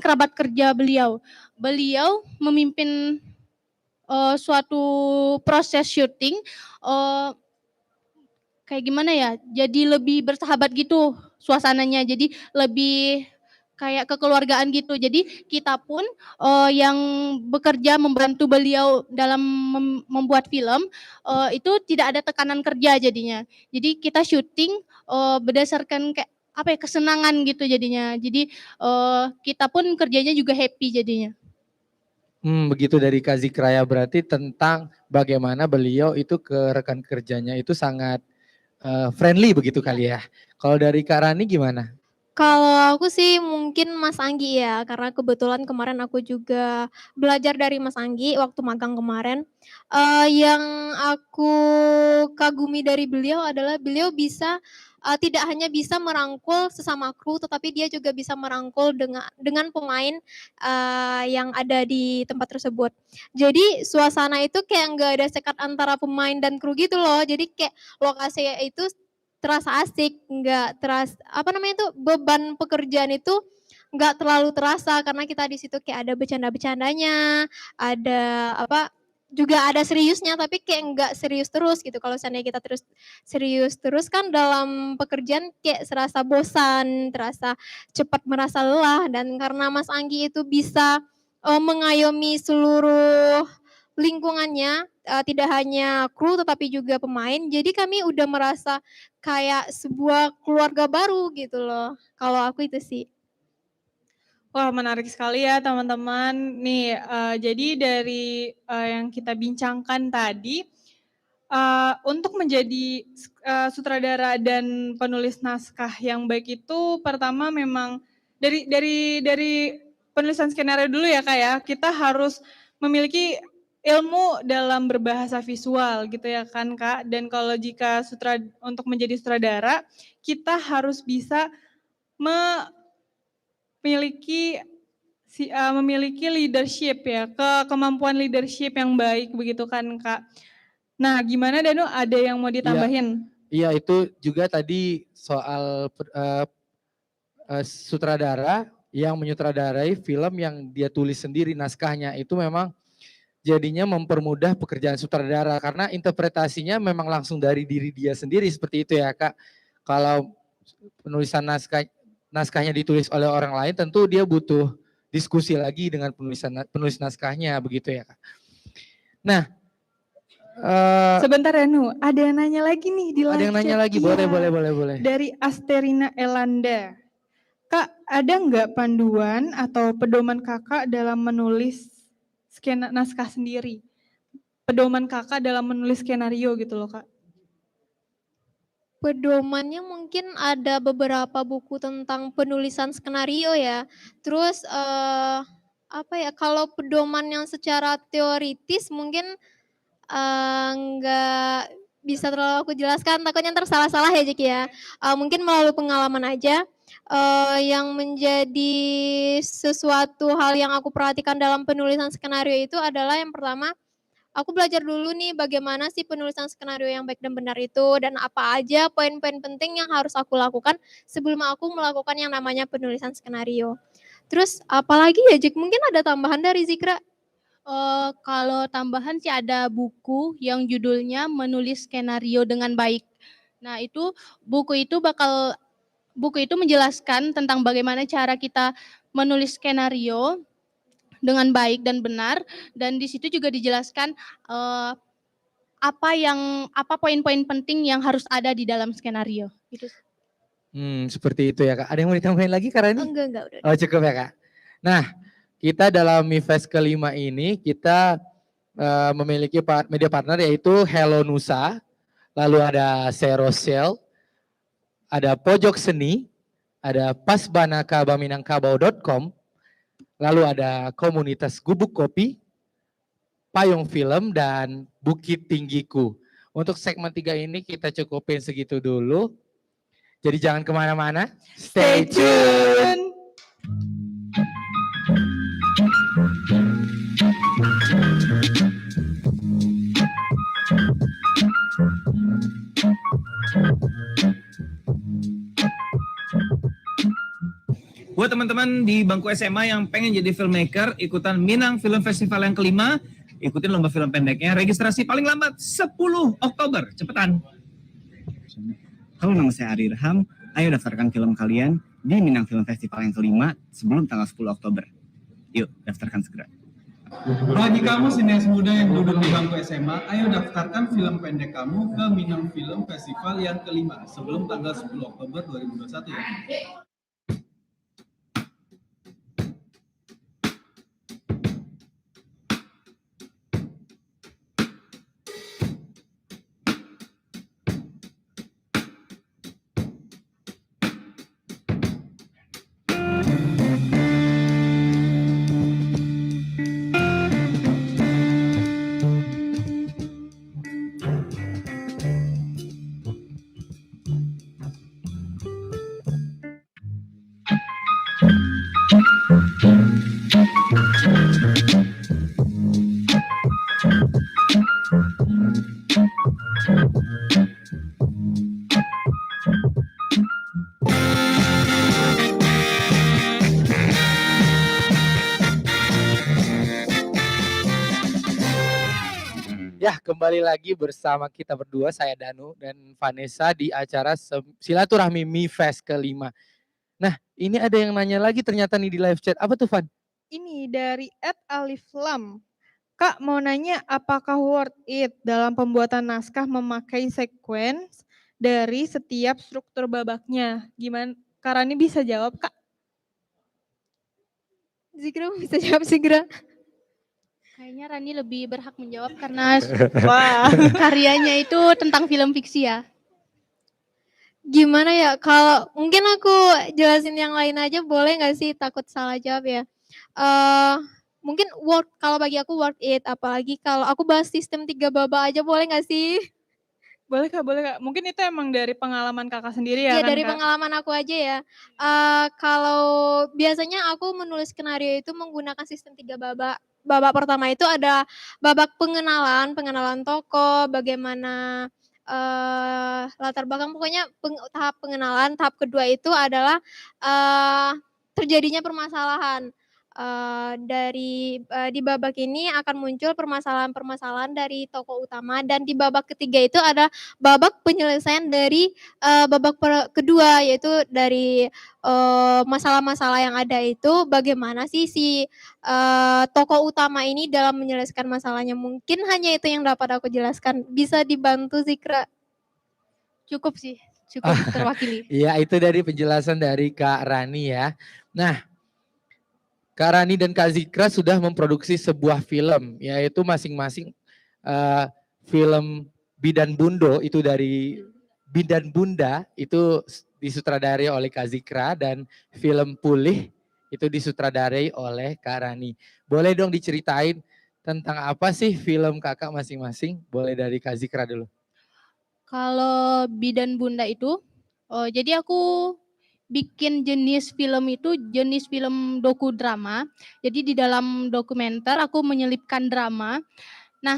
kerabat kerja beliau. Beliau memimpin suatu proses syuting kayak gimana ya? Jadi lebih bersahabat gitu suasananya. Jadi lebih kayak kekeluargaan gitu. Jadi kita pun yang bekerja membantu beliau dalam membuat film itu tidak ada tekanan kerja jadinya. Jadi kita syuting berdasarkan kayak apa ya, kesenangan gitu jadinya. Jadi kita pun kerjanya juga happy jadinya. Begitu dari Kak Zikra ya, berarti tentang bagaimana beliau itu ke rekan kerjanya itu sangat friendly begitu kali ya. Kalau dari Kak Rani gimana? Kalau aku sih mungkin Mas Anggi ya, karena kebetulan kemarin aku juga belajar dari Mas Anggi waktu magang kemarin. Yang aku kagumi dari beliau adalah beliau bisa tidak hanya bisa merangkul sesama kru, tetapi dia juga bisa merangkul dengan pemain yang ada di tempat tersebut. Jadi suasana itu kayak nggak ada sekat antara pemain dan kru gitu loh. Jadi kayak lokasinya itu terasa asik, nggak beban pekerjaan itu nggak terlalu terasa karena kita di situ kayak ada bercanda-bercandanya, ada juga ada seriusnya tapi kayak nggak serius terus gitu. Kalau seandainya kita terus serius terus kan dalam pekerjaan kayak serasa bosan, terasa cepat merasa lelah, dan karena Mas Anggi itu bisa mengayomi seluruh lingkungannya, tidak hanya kru tetapi juga pemain, jadi kami udah merasa kayak sebuah keluarga baru gitu loh, kalau aku itu sih. Wah menarik sekali ya teman-teman. Nih jadi dari yang kita bincangkan tadi, untuk menjadi sutradara dan penulis naskah yang baik itu pertama memang dari penulisan skenario dulu ya Kak ya, kita harus memiliki ilmu dalam berbahasa visual gitu ya kan Kak, dan kalau jika untuk menjadi sutradara, kita harus bisa memiliki leadership ya, kemampuan leadership yang baik begitu kan Kak. Nah gimana Danu, ada yang mau ditambahin? Iya itu juga tadi soal sutradara yang menyutradarai film yang dia tulis sendiri naskahnya, itu memang jadinya mempermudah pekerjaan sutradara karena interpretasinya memang langsung dari diri dia sendiri seperti itu ya Kak. Kalau penulisan naskahnya ditulis oleh orang lain tentu dia butuh diskusi lagi dengan penulis naskahnya begitu ya Kak. Nah, sebentar Danu, ada yang nanya lagi nih di live chat. Ada yang nanya lagi, boleh. Dari Asterina Elanda. Kak, ada nggak panduan atau pedoman Kakak dalam menulis naskah sendiri? Pedoman Kakak dalam menulis skenario gitu loh Kak. Pedomannya mungkin ada beberapa buku tentang penulisan skenario ya. Terus, apa ya, kalau pedoman yang secara teoritis mungkin, nggak bisa terlalu aku jelaskan, takutnya entar salah-salah ya, Jeki, ya. Mungkin melalui pengalaman aja, yang menjadi sesuatu hal yang aku perhatikan dalam penulisan skenario itu adalah yang pertama, aku belajar dulu nih bagaimana sih penulisan skenario yang baik dan benar itu, dan apa aja poin-poin penting yang harus aku lakukan sebelum aku melakukan yang namanya penulisan skenario. Terus apalagi ya, Jek? Mungkin ada tambahan dari Zikra? Kalau tambahan sih ada buku yang judulnya Menulis Skenario dengan Baik. Nah, itu buku itu menjelaskan tentang bagaimana cara kita menulis skenario dengan baik dan benar, dan di situ juga dijelaskan, apa poin-poin penting yang harus ada di dalam skenario, gitu. Seperti itu ya Kak. Ada yang mau ditambahin lagi Kak Rani? Enggak, udah. Oh cukup ya Kak. Nah, kita dalam MIFES kelima ini kita memiliki media partner yaitu Hello Nusa, lalu ada Serosel, ada Pojok Seni, ada pasbanakabaminangkabau.com, lalu ada komunitas Gubuk Kopi, Payung Film, dan Bukit Tinggiku. Untuk segmen 3 ini kita cukupin segitu dulu. Jadi jangan kemana-mana, stay tune. Buat teman-teman di bangku SMA yang pengen jadi filmmaker, ikutan Minang Film Festival yang kelima, ikutin lomba film pendeknya, registrasi paling lambat 10 Oktober, cepetan. Halo, nama saya Ari Irham, ayo daftarkan film kalian di Minang Film Festival yang kelima sebelum tanggal 10 Oktober. Yuk, daftarkan segera. Bagi kamu sineas muda yang duduk di bangku SMA, ayo daftarkan film pendek kamu ke Minang Film Festival yang kelima sebelum tanggal 10 Oktober 2021 ya. Ya, kembali lagi bersama kita berdua, saya Danu dan Vanessa di acara Silaturahmi MIFES kelima. Nah, ini ada yang nanya lagi ternyata nih di live chat. Apa tuh, Van? Ini dari @aliflam. Kak mau nanya apakah worth it dalam pembuatan naskah memakai sequence dari setiap struktur babaknya? Gimana? Kak Rani bisa jawab, Kak? Zikra bisa jawab, Zikra. Kayaknya Rani lebih berhak menjawab karena Wah. karyanya itu tentang film fiksi ya. Gimana ya, kalau mungkin aku jelasin yang lain aja boleh nggak sih? Takut salah jawab ya. Mungkin kalau bagi aku worth it, apalagi kalau aku bahas sistem 3 babak aja boleh nggak sih? Boleh Kak, boleh Kak. Mungkin itu emang dari pengalaman Kakak sendiri ya Iya, kan, dari Kak? pengalaman aku aja ya. Kalau biasanya aku menulis skenario itu menggunakan sistem 3 babak. Babak pertama itu ada babak pengenalan tokoh, bagaimana, latar belakang, pokoknya tahap pengenalan. Tahap kedua itu adalah, terjadinya permasalahan. Di babak ini akan muncul permasalahan-permasalahan dari tokoh utama, dan di babak ketiga itu ada babak penyelesaian dari, babak kedua, yaitu dari, masalah-masalah yang ada itu bagaimana sih si, tokoh utama ini dalam menyelesaikan masalahnya. Mungkin hanya itu yang dapat aku jelaskan. Bisa dibantu Zikra? Cukup sih, cukup terwakili. Iya, itu dari penjelasan dari Kak Rani ya. Nah, Kak Rani dan Kak Zikra sudah memproduksi sebuah film, yaitu masing-masing film Bidan Bundo itu dari Bidan Bunda itu disutradarai oleh Kak Zikra dan film Pulih itu disutradarai oleh Kak Rani. Boleh dong diceritain tentang apa sih film kakak masing-masing? Boleh dari Kak Zikra dulu. Kalau Bidan Bunda itu, jadi aku bikin jenis film itu jenis film dokudrama. Jadi di dalam dokumenter aku menyelipkan drama. Nah,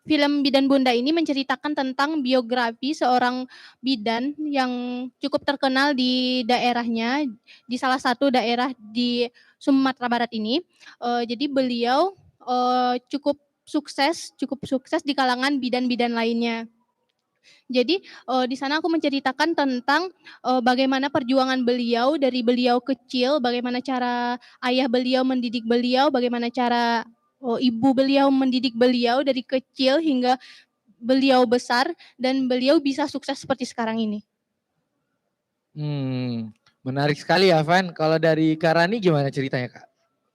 film Bidan Bunda ini menceritakan tentang biografi seorang bidan yang cukup terkenal di daerahnya, di salah satu daerah di Sumatera Barat ini. Jadi beliau cukup sukses di kalangan bidan-bidan lainnya. Jadi di sana aku menceritakan tentang bagaimana perjuangan beliau dari beliau kecil, bagaimana cara ayah beliau mendidik beliau, bagaimana cara ibu beliau mendidik beliau dari kecil hingga beliau besar dan beliau bisa sukses seperti sekarang ini. Menarik sekali ya Van. Kalau dari Kak Rani gimana ceritanya Kak?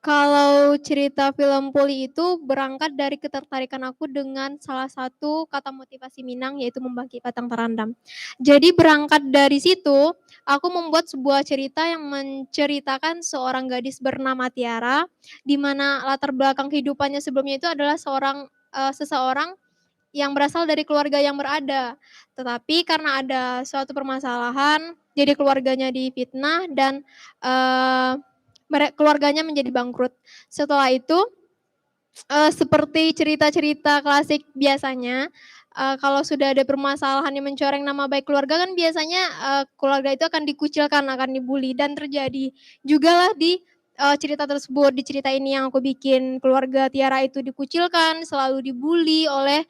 Kalau cerita film Puli itu berangkat dari ketertarikan aku dengan salah satu kata motivasi Minang yaitu membagi batang terandam. Jadi berangkat dari situ, aku membuat sebuah cerita yang menceritakan seorang gadis bernama Tiara, di mana latar belakang kehidupannya sebelumnya itu adalah seseorang yang berasal dari keluarga yang berada. Tetapi karena ada suatu permasalahan, jadi keluarganya difitnah dan keluarganya menjadi bangkrut. Setelah itu, seperti cerita-cerita klasik biasanya, kalau sudah ada permasalahan yang mencoreng nama baik keluarga kan biasanya, keluarga itu akan dikucilkan, akan dibully dan terjadi jugalah di, cerita tersebut. Di cerita ini yang aku bikin, keluarga Tiara itu dikucilkan, selalu dibully oleh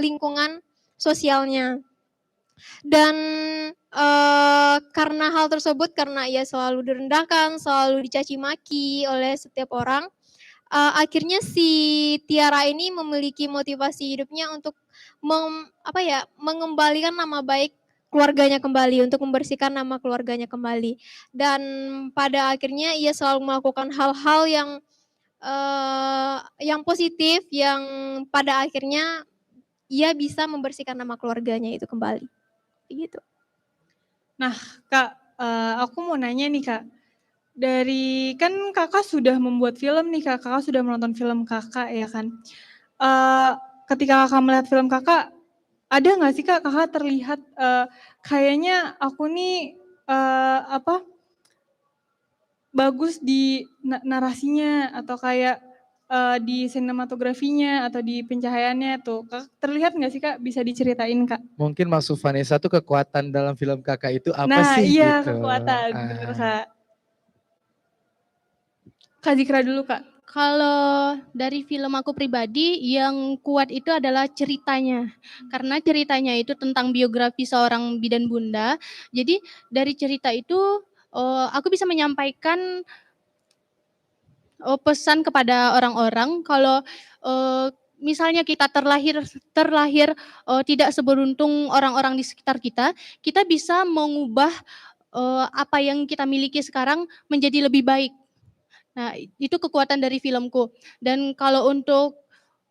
lingkungan sosialnya. Dan karena hal tersebut, karena ia selalu direndahkan, selalu dicaci maki oleh setiap orang, akhirnya si Tiara ini memiliki motivasi hidupnya untuk mengembalikan nama baik keluarganya kembali, untuk membersihkan nama keluarganya kembali. Dan pada akhirnya ia selalu melakukan hal-hal yang positif, yang pada akhirnya ia bisa membersihkan nama keluarganya itu kembali. Gitu. Nah, Kak, aku mau nanya nih, Kak. Dari kan Kakak sudah membuat film nih, Kak. Kakak sudah menonton film Kakak ya kan. Ketika Kakak melihat film Kakak, ada nggak sih Kak Kakak terlihat kayaknya aku nih bagus di narasinya atau kayak di sinematografinya atau di pencahayaannya tuh. Terlihat nggak sih Kak? Bisa diceritain Kak? Mungkin maksud Vanessa tuh kekuatan dalam film kakak itu apa Nah sih iya gitu. kekuatan, bener Kak. Kak Zikra dulu Kak. Kalau dari film aku pribadi yang kuat itu adalah ceritanya. Karena ceritanya itu tentang biografi seorang bidan bunda. Jadi dari cerita itu aku bisa menyampaikan pesan kepada orang-orang kalau misalnya kita terlahir tidak seberuntung orang-orang di sekitar kita, kita bisa mengubah apa yang kita miliki sekarang menjadi lebih baik. Nah, itu kekuatan dari filmku. Dan kalau untuk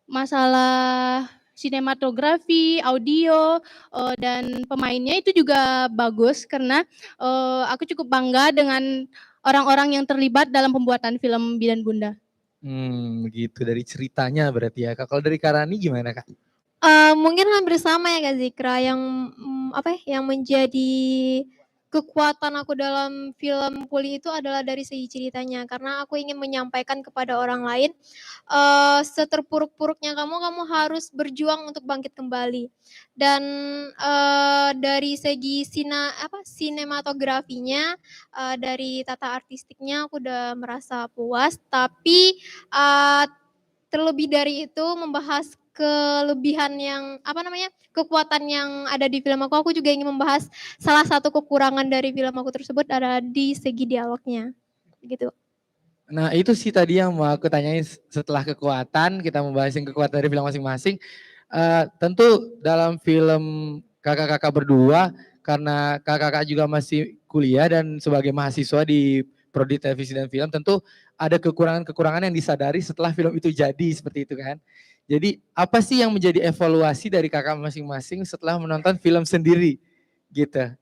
masalah sinematografi, audio, dan pemainnya itu juga bagus karena aku cukup bangga dengan orang-orang yang terlibat dalam pembuatan film Bidan Bunda. Begitu dari ceritanya berarti ya Kak. Kalau dari Kak Rani gimana Kak? Mungkin hampir sama ya Kak Zikra, yang menjadi kekuatan aku dalam film Puli itu adalah dari segi ceritanya. Karena aku ingin menyampaikan kepada orang lain, seterpuruk-puruknya kamu harus berjuang untuk bangkit kembali. Dan dari segi sinematografinya, dari tata artistiknya aku udah merasa puas. Tapi terlebih dari itu membahas kelebihan kekuatan yang ada di film aku juga ingin membahas salah satu kekurangan dari film aku tersebut ada di segi dialognya, gitu. Nah itu sih tadi yang mau aku tanyain setelah kekuatan, kita membahas yang kekuatan dari film masing-masing. Tentu dalam film kakak-kakak berdua, karena kakak-kakak juga masih kuliah dan sebagai mahasiswa di Prodi Televisi dan Film, tentu ada kekurangan-kekurangan yang disadari setelah film itu jadi, seperti itu kan. Jadi apa sih yang menjadi evaluasi dari kakak masing-masing setelah menonton film sendiri gitu?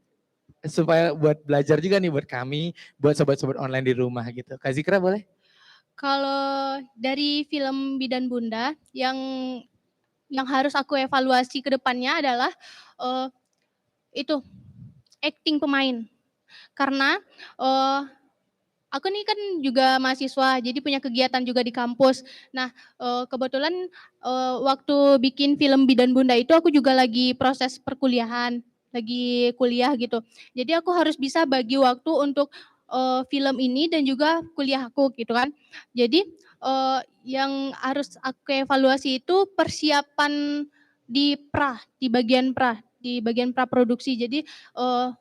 Supaya buat belajar juga nih buat kami, buat sobat-sobat online di rumah gitu. Kak Zikra boleh? Kalau dari film Bidan Bunda yang harus aku evaluasi ke depannya adalah, eee, itu, akting pemain. Karena, eee, aku nih kan juga mahasiswa, jadi punya kegiatan juga di kampus. Nah, kebetulan, waktu bikin film Bidan Bunda itu aku juga lagi proses perkuliahan, lagi kuliah gitu. Jadi aku harus bisa bagi waktu untuk, film ini dan juga kuliah aku gitu kan. Jadi, yang harus aku evaluasi itu persiapan di bagian praproduksi. Jadi,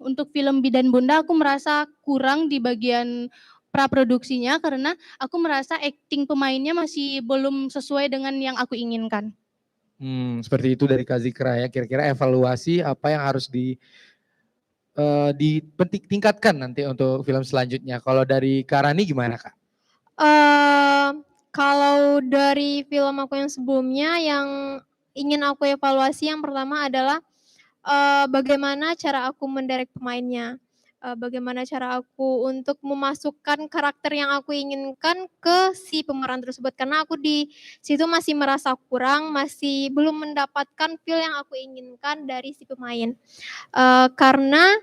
untuk film Bidan Bunda aku merasa kurang di bagian praproduksinya karena aku merasa akting pemainnya masih belum sesuai dengan yang aku inginkan. Seperti itu dari Kak Zikra ya. Kira-kira evaluasi apa yang harus tingkatkan nanti untuk film selanjutnya. Kalau dari Kak Rani gimana Kak? Kalau dari film aku yang sebelumnya yang ingin aku evaluasi yang pertama adalah, bagaimana cara aku mendirect pemainnya, bagaimana cara aku untuk memasukkan karakter yang aku inginkan ke si pemeran tersebut. Karena aku di situ masih merasa kurang, masih belum mendapatkan feel yang aku inginkan dari si pemain. Karena,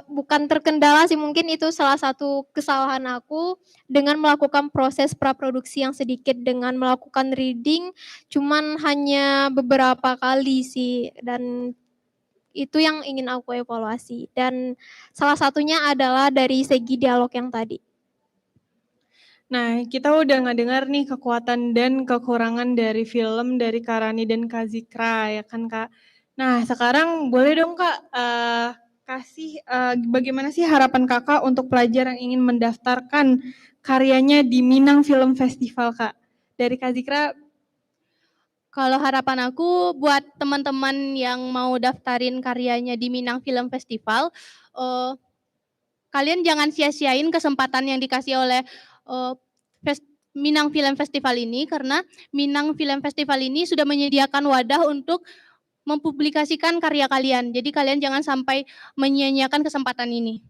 bukan terkendala sih, mungkin itu salah satu kesalahan aku dengan melakukan proses praproduksi yang sedikit, dengan melakukan reading cuman hanya beberapa kali sih, dan itu yang ingin aku evaluasi. Dan salah satunya adalah dari segi dialog yang tadi. Nah, kita udah ngedengar nih kekuatan dan kekurangan dari film dari Kak Rani dan Kak Zikra ya kan Kak. Nah, sekarang boleh dong Kak kasih bagaimana sih harapan Kakak untuk pelajar yang ingin mendaftarkan karyanya di Minang Film Festival Kak? Dari Kak Zikra. Kalau harapan aku buat teman-teman yang mau daftarin karyanya di Minang Film Festival, kalian jangan sia-siain kesempatan yang dikasih oleh, eee, Minang Film Festival ini, karena Minang Film Festival ini sudah menyediakan wadah untuk mempublikasikan karya kalian. Jadi kalian jangan sampai menyia-nyiakan kesempatan ini.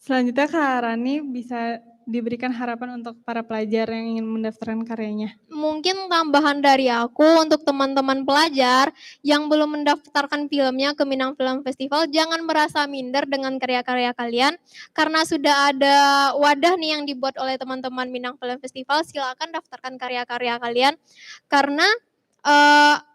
Selanjutnya Kak Rani bisa diberikan harapan untuk para pelajar yang ingin mendaftarkan karyanya. Mungkin tambahan dari aku untuk teman-teman pelajar yang belum mendaftarkan filmnya ke Minang Film Festival, jangan merasa minder dengan karya-karya kalian, karena sudah ada wadah nih yang dibuat oleh teman-teman Minang Film Festival, silakan daftarkan karya-karya kalian. Karena,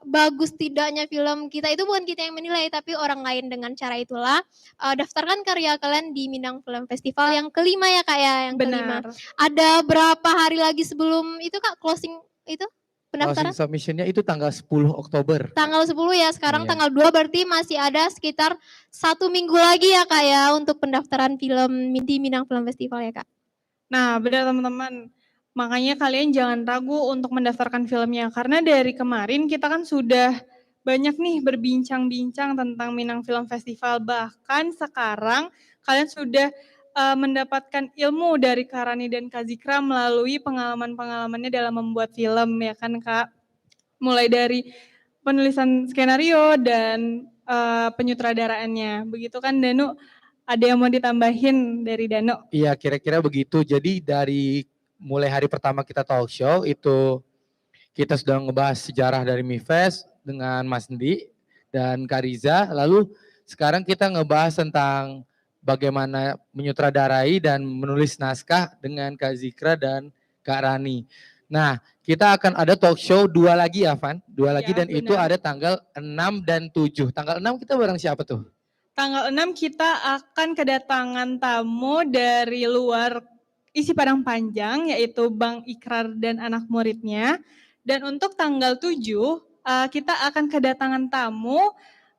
bagus tidaknya film kita itu bukan kita yang menilai, tapi orang lain. Dengan cara itulah, daftarkan karya kalian di Minang Film Festival yang kelima ya Kak ya, yang kelima. Benar. Ada berapa hari lagi sebelum itu Kak closing itu pendaftaran? Closing submission-nya itu tanggal 10 Oktober. Tanggal 10 ya, sekarang Iya. tanggal 2 berarti masih ada sekitar 1 minggu lagi ya Kak ya untuk pendaftaran film di Minang Film Festival ya Kak. Nah, benar teman-teman. Makanya kalian jangan ragu untuk mendaftarkan filmnya. Karena dari kemarin kita kan sudah banyak nih berbincang-bincang tentang Minang Film Festival. Bahkan sekarang kalian sudah mendapatkan ilmu dari Kak Rani dan Kak Zikra melalui pengalaman-pengalamannya dalam membuat film ya kan Kak. Mulai dari penulisan skenario dan penyutradaraannya. Begitu kan Danu? Ada yang mau ditambahin dari Danu? Iya, kira-kira begitu. Jadi dari mulai hari pertama kita talk show itu kita sudah ngebahas sejarah dari Mifest dengan Mas Ndi dan Kak Riza. Lalu sekarang kita ngebahas tentang bagaimana menyutradarai dan menulis naskah dengan Kak Zikra dan Kak Rani. Nah, kita akan ada talk show 2 lagi ya, Van. 2 lagi Ya, dan itu benar. ada tanggal 6 dan 7. Tanggal 6 kita bareng siapa tuh? Tanggal 6 kita akan kedatangan tamu dari luar isi Padang Panjang, yaitu Bang Ikrar dan anak muridnya. Dan untuk tanggal 7 kita akan kedatangan tamu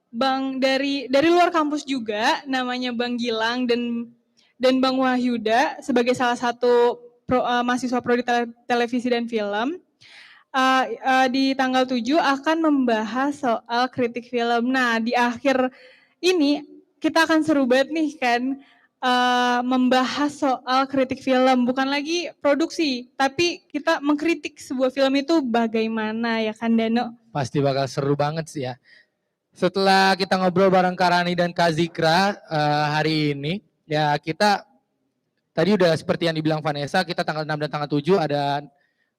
Bang dari luar kampus juga, namanya Bang Gilang dan Bang Wahyuda sebagai salah satu mahasiswa prodi televisi dan film. Di tanggal 7 akan membahas soal kritik film. Nah, di akhir ini kita akan seru banget nih kan membahas soal kritik film, bukan lagi produksi, tapi kita mengkritik sebuah film itu bagaimana ya kan Dano? Pasti bakal seru banget sih ya. Setelah kita ngobrol bareng Kak Rani dan Kak Zikra hari ini, ya kita tadi udah seperti yang dibilang Vanessa, kita tanggal 6 dan tanggal 7 ada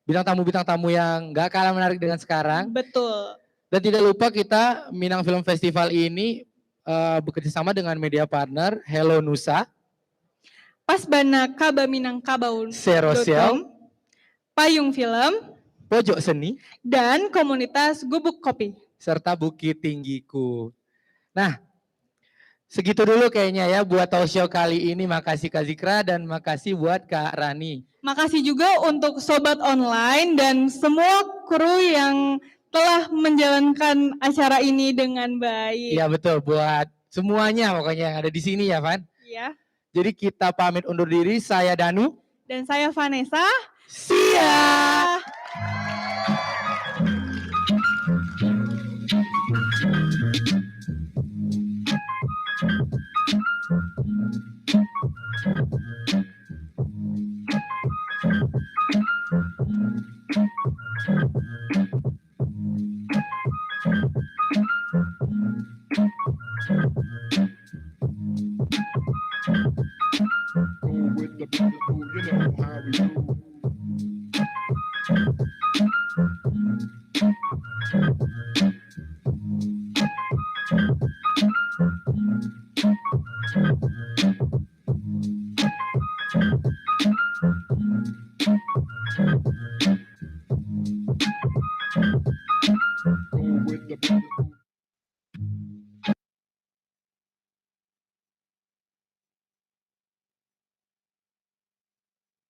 bintang tamu yang gak kalah menarik dengan sekarang. Betul. Dan tidak lupa kita Minang Film Festival ini bekerja sama dengan media partner Hello Nusa, Pasbana Kaba Minangkabau, Serosial, Payung Film, Pojok Seni, dan komunitas Gubuk Kopi. serta Bukit Tinggiku. Nah, segitu dulu kayaknya ya buat talk show kali ini. Makasih Kak Zikra dan makasih buat Kak Rani. Makasih juga untuk Sobat Online dan semua kru yang telah menjalankan acara ini dengan baik. Iya betul, buat semuanya pokoknya yang ada di sini ya Van. Ya. Jadi kita pamit undur diri, saya Danu. Dan saya Vanessa. See ya! Go with the people, you know how we do. Go with the people.